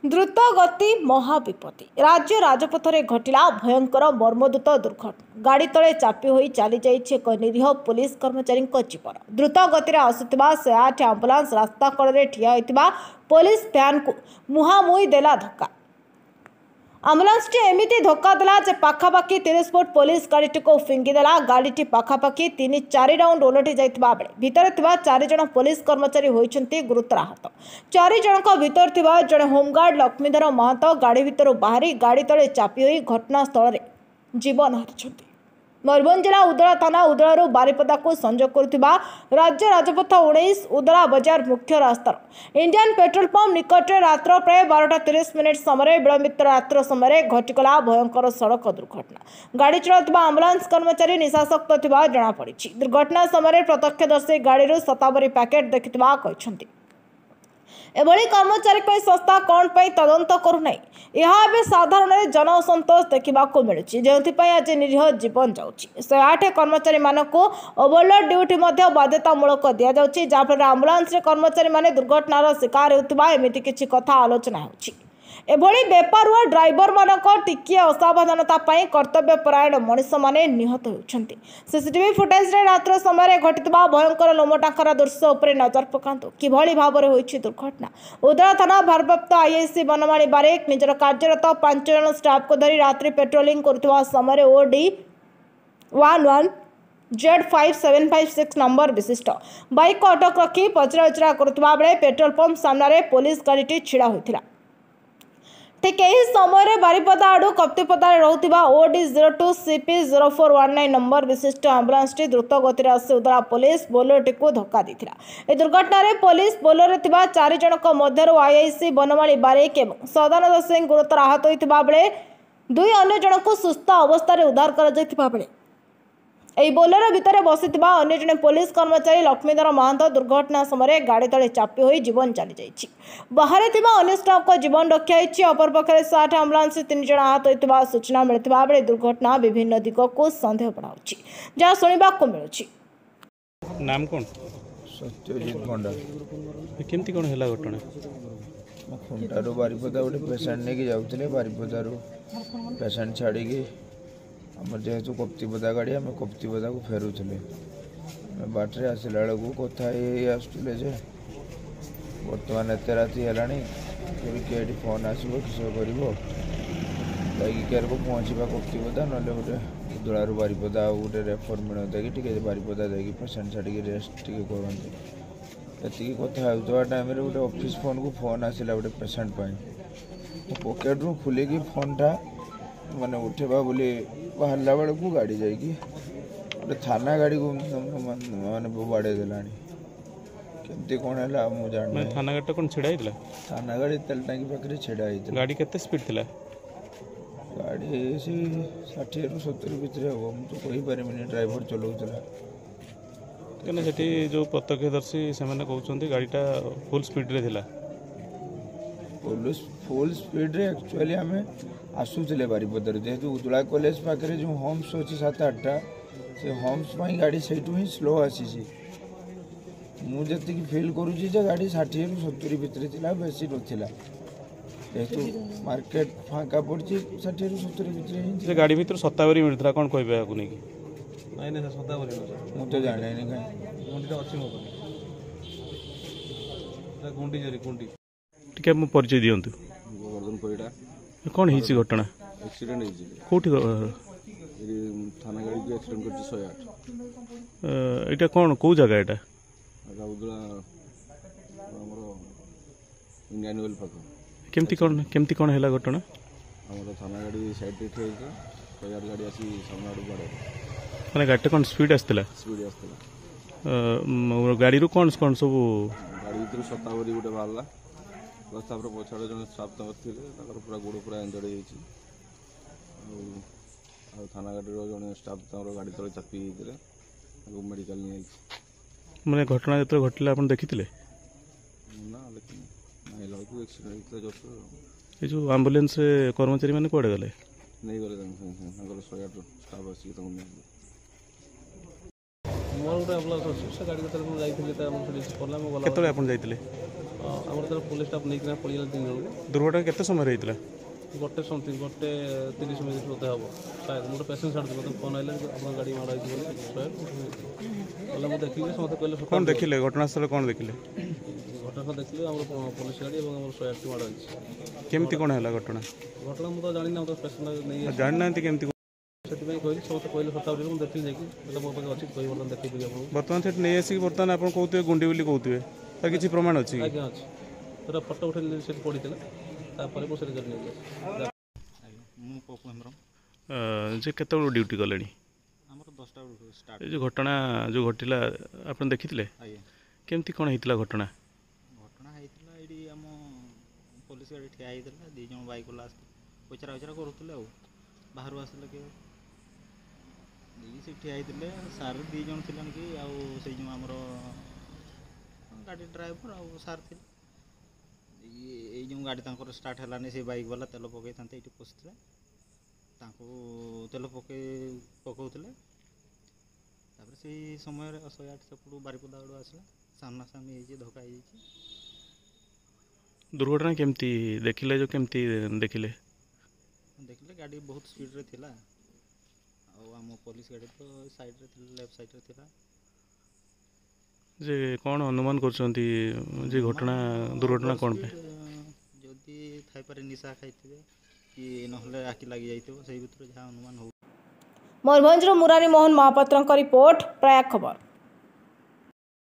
द्रुत गति महाविपत्ति राज्य राजपथरे घटिला भयंकर मर्मदूत दुर्घटना गाड़ी तले चापी होई चली जाइए एक निरीह पुलिस कर्मचारी जीवन द्रुत गति आसुवा 108 आंबुलांस रास्ता कड़े ठिया होता पुलिस भ्यान को मुहांमुही देला धक्का आंबुलांस एमती धक्का देला जे पाखापाखि 30 फुट पुलिस गाड़ी को फिंगिदेला गाड़ी पाखापाखि 3-4 राउंड ओलटि जाइथिबा बेले भितर थिबा 4 जण पुलिस कर्मचारी होइछन्ती गुरुतर आहत 4 जनक भितर थिबा जणे होमगार्ड लक्ष्मीधर महतो गाड़ी भितर बाहरी गाड़ी तले चापी होई घटनास्थल रे जीवन हारिछन्ती। मयूरभंज जिला उदला थाना उदलारू बारिपदा को संजोग करुथिबा राज्य राजपथ 19 उदला बजार मुख्य रास्तार इंडियन पेट्रोल पंप निकट रात्र प्राय 12:30 समय विलंबित रात्र समय घटिगला भयंकर सड़क दुर्घटना गाड़ी चलाउथिबा आंबुलांस कर्मचारी निशासक्त थिबा जणा पड़िछि। दुर्घटना समय प्रत्यक्षदर्शी गाड़ी शतावरी पैकेट देखिथिबा कहिसंती। एभली कर्मचारी संस्था कौन पर तदंत करूना यह साधारण जन असंतोष देखा मिलूँ जो आज निरीह जीवन जाऊँगी 108 कर्मचारी मानक ओवरलोड ड्यूटी बाध्यतामूलक दि जाऊँगी जहाँफल आंबुलांस कर्मचारी माने दुर्घटनार शिकार होता एमती किसी कथा आलोचना हो एभली बेपारुआ ड्राइवर मानक टिकिए असावधानता कर्तव्यपरायण मनीष माने निहत होती। सीसीटीवी फुटेज रे रात्र समय घटिता भयंकर लोमटांकर दृश्य उपर नजर पकातु किभली भाव में होती दुर्घटना। उदला थाना भारप्राप्त आईआईसी बनमाली बारिक निजर कार्यरत 5 जन स्टाफ को धरी रात्रि पेट्रोलिंग करथिबा समय OD 11 Z5756 नंबर विशिष्ट बाइक को अटक रखी पचराउचरा करुवा बेले पेट्रोल पंप सामने पुलिस गाड़ी छिड़ा होता। ठीक यही समय बारिपदा आड़ू कप्तिपदार रोकथिबा OD 02 CP 0419 नंबर विशिष्ट आंबुलांस द्रुत गति आसी उदला पुलिस बोलेरो को धक्का देथिला। ए दुर्घटना रे पुलिस बोलेरो थिबा 4 जनक मध्यरु आईआईसी बनमाली बारिक एवं सदानंद सिंह गुरुतर आहत होइथिबा बेले 2 अन्य जनक सुस्थ अवस्था रे उद्धार करा जायथिबा बेले एही बोलेरो भितर बसिथिबा अन्य जने पुलिस कर्मचारी लक्ष्मीधर महतो दुर्घटना समय गाड़ी तले चापी होई जीवन चली जाइछि। बाहर थिबा अन्य स्टाफ को जीवन रक्षा होइछि। अपर पक्षरे 60 आंबुलांस 3 जण आहत होइथिबा सूचना मिलिथिबा बेले दुर्घटना विभिन्न दिग को संदेह बढ़ाउछि जा सुनिबा को मिलुछि। नाम कोन? सत्यजित भंडा। केमती कोन हैला घटना? खुंटारू बारिपदा गोटे पेसेंट नहीं जाऊे बारिपदारू पेसेंट छाड़ी आम जेहेतु कप्तिपदा गाड़ी आम कप्तिपदा को फेरुले बाटे आसला बेलू कथा आसुले जे बर्तमान एत राति है किए फोन आसो किस कर केयर को पहुँचा कप्तिपदा ना गोटे उदलारू बारिपदा गोटे रेफर मिलता कि बारिपदा जाकि पेसेंट छाड़ी रेस्ट टे करते ये कथा हो टाइम गोटे ऑफिस फोन को फोन आसला गोटे पेसेंट पॉकेट रू खुलिकी फोनटा माने उठेबा बोली बाहरला बेलू गाड़ी जाकि गोटे थाना गाड़ी को माने बाड़े देलानी केमती कौन है मुझे जान थाना गाड़ी कौन छिड़ा होता थाना गाड़ी तेल टांकी पाखे छिड़ा होता गाड़ी केते स्पीड थिला गाड़ी से 60-70 भितर हम तो कही पारिमिनी ड्राइवर चलाउतला कने सेठी जो प्रत्यक्षदर्शी से माने कहउछंती गाड़ीटा फुल स्पीड रे थिला फुल स्पीड रे एक्चुअली आमे आसुले बारिपदार जेहेतु उदला कॉलेज पाखे जो होम्स अच्छी 7-8टा से होम्स गाड़ी से ही स्लो आसी मुझे फिल करुँची गाड़ी 60-70 भितर थिला बेसी नथिला जेहेतु मार्केट फाँका पड़ी 60-70 भितर गाड़ी भितर सतावरी मिलता कौन कहबे आकु नहीं नहीं सतावरी मुझे जाने कहीं गुंडीटा अच्छी मो गुंडी जरी गुंडी टिके मो परिचय दियंतु गोवर्धन परिडा कौन हिची घटना एक्सीडेंट हिची कोठी थाना गाड़ी की एक्सीडेंट करछि 108 एटा कौन को जगह एटा उदला हमरो इंडियन ऑयल पाखो केमती कौन हैला घटना हमरो थाना गाड़ी साइड रे ठेई के 108 गाड़ी आसी सामने आडू बाड़े माने गाड़ी कौन स्पीड आस्तला गाड़ी रू कौन सब गाड़ी भीतर सतावरी गोटे बाहरला प्लस तापर पछाड़े जन स्टाफ थे पूरा गोड़ पूरा इंजर्ड हो थाना गाड़ी जन स्टाफ गाड़ी तले चापी मेडिकल नहीं मैंने घटना जो घटला आप देखी ना देखिए एक्सीडेंट ये जो आंबुलांस कर्मचारी मैंने कौड़े गले नहीं गले 108 स्टाफ आसिक मोर गोटे एम्बुलांस अच्छे से गाड़ी केतले जाइए केतले आप जाइए ଆମର ତାର ପୋଲିସ ଷ୍ଟାଫ୍ ନେଇକିନା ପଳେଇଲା 3 ଜଣକୁ। ଦୁର୍ଘଟଣା କେତେ ସମୟରେ ହେଇଥିଲା? ଗୋଟେ 30 ମିନିଟ୍ ବୋଧେ ହେବ। ମୁଁ ଗୋଟେ ପେସେଣ୍ଟ ଛାଡ଼ୁଛି, ମୋତେ ଫୋନ୍ ଆଇଲା ଆପଣଙ୍କ ଗାଡ଼ି ମାଡ଼ ହେଇଛି ବୋଲି ଗଲେ ମୁଁ ଦେଖିଲି ସମସ୍ତେ କହିଲେ କ'ଣ ଦେଖିଲେ ଘଟଣାସ୍ଥଳରେ କ'ଣ ଦେଖିଲେ? ଘଟଣା ଦେଖିଲି ଆମର ପୋଲିସ ଗାଡ଼ି ଏବଂ ଆମର 108 ମାଡ଼ ହେଇଛି। କେମିତି କ'ଣ ହେଲା ଘଟଣା? ଘଟଣା ମୁଁ ତ ଜାଣିନି, ଆମ ତ ପେସେଣ୍ଟ ନେଇ ଜାଣିନାହାନ୍ତି କେମିତି? ସେଥିପାଇଁ କହିଲି, ସମସ୍ତେ କହିଲେ ଶତାବ୍ଦୀରେ ମୁଁ ଦେଖିଲି ଯାଇକି ମୋ ପାଖେ ଅଛି, କହି ବର୍ତ୍ତମାନ ଦେଖେଇଦେବି ଆପଣଙ୍କୁ। ବର୍ତ୍ତମାନ ସେଠି ନେଇ ଆସିକି ବର୍ତ୍ତମାନ ଆପଣ କହୁଥିବେ ଗୁଣ୍ଡି ବୋଲି କହୁଥିବେ, ତାର କିଛି ପ୍ରମାଣ ଅଛି? ଆଜ୍ଞା ଅଛି, ପୁରା ଫଟୋ ଉଠେଇଲି, ସେଠି ପଡ଼ିଥିଲା, ତାପରେ ମୁଁ ସେଠି ନେଇକି ମୁଁ ପପୁ ହେମ୍ରମ। ଯେ କେତେବେଳୁ ଡ୍ୟୁଟି ଗଲେଣି? ଆମର 10ଟା ବେଳକୁ ଷ୍ଟାର୍ଟ। ଏ ଯେଉଁ ଘଟଣା ଯେଉଁ ଘଟିଲା ଆପଣ ଦେଖିଥିଲେ? ଆଜ୍ଞା, କେମିତି କ'ଣ ହେଇଥିଲା ଘଟଣା? ଘଟଣା ହେଇଥିଲା ଏଇଠି ଆମ ପୋଲିସ ଗାଡ଼ି ଠିଆ ହେଇଥିଲା, 2 ଜଣ ବାଇକ୍ ବାଲା ଆସିଥିଲେ, ପଚରା ଉଚରା କରୁଥିଲେ, ଆଉ ବାହାରୁ ଆସିଲେ କିଏ ସେଠି ଠିଆ ହେଇଥିଲେ। ସାର୍ 2 ଜଣ ଥିଲେ କି, ଆଉ ସେଇ ଯେଉଁ ଆମର ଗାଡ଼ି ଡ୍ରାଇଭର ଆଉ ସାର୍ ଥିଲେ। ଏଇ ଯେଉଁ ଗାଡ଼ି ତାଙ୍କର ଷ୍ଟାର୍ଟ ହେଲାନି, ସେ ବାଇକ୍ ବାଲା ତେଲ ପକାଇଥାନ୍ତେ ଏଇଠି ପଶିଥିଲେ, ତାଙ୍କୁ ତେଲ ପକାଉଥିଲେ। ତାପରେ ସେଇ ସମୟରେ 108 ସେପଟୁ ବାରିପଦା ଆଡ଼ୁ ଆସିଲା, ସାମ୍ନାସାମ୍ନି ହେଇଛି, ଧକ୍କା ହେଇଯାଇଛି। ଦୁର୍ଘଟଣା କେମିତି ଦେଖିଲେ? କେମିତି ଦେଖିଲେ ଗାଡ଼ି ବହୁତ ସ୍ପିଡ଼ରେ ଥିଲା, ଆଉ ଆମ ପୋଲିସ ଗାଡ଼ି ତ ସାଇଡ଼ରେ ଥିଲା, ଲେଫ୍ଟ ସାଇଡ଼ରେ ଥିଲା। ଯେ କ'ଣ ଅନୁମାନ କରୁଛନ୍ତି ଯେ ଦୁର୍ଘଟଣା କ'ଣ ପାଇଁ? ଯଦି ଥାଇପାରେ ନିଶା ଖାଇଥିବେ କି ନହେଲେ ଆଖି ଲାଗି ଯାଇଥିବ, ସେଇ ଭିତରୁ ଯାହା ଅନୁମାନ ହଉ। ମୟୂରଭଞ୍ଜରୁ ମୁରାରୀ ମୋହନ ମହାପାତ୍ରଙ୍କ ରିପୋର୍ଟ, ପ୍ରୟାଗ ଖବର।